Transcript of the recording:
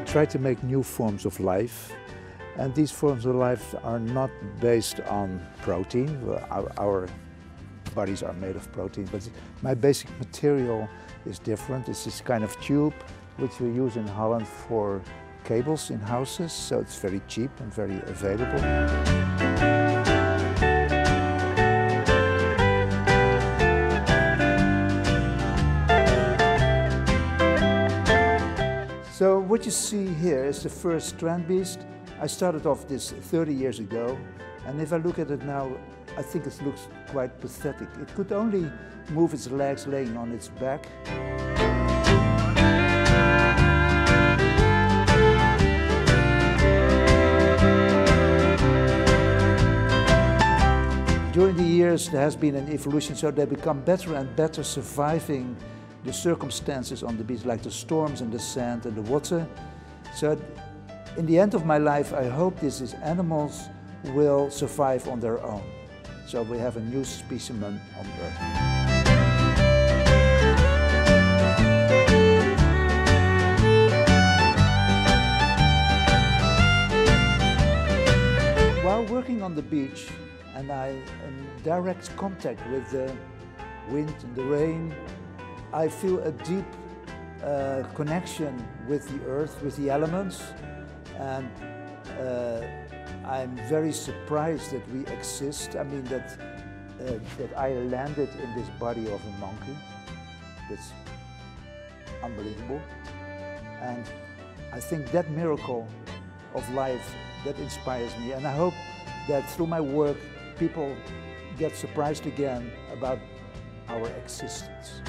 try to make new forms of life. And these forms of life are not based on protein. Our bodies are made of protein, but my basic material is different. It's this kind of tube which we use in Holland for cables in houses, so it's very cheap and very available. So what you see here is the first strand beast. I started off this 30 years ago, and if I look at it now, I think it looks quite pathetic. It could only move its legs laying on its back. During the years, there has been an evolution, so they become better and better surviving the circumstances on the beach, like the storms and the sand and the water. So in the end of my life, I hope these animals will survive on their own. So we have a new specimen on Earth. While working on the beach, and I am in direct contact with the wind and the rain, I feel a deep connection with the earth, with the elements, and I'm very surprised that we exist. I mean that I landed in this body of a monkey. That's unbelievable. And I think that miracle of life, that inspires me. And I hope that through my work, people get surprised again about our existence.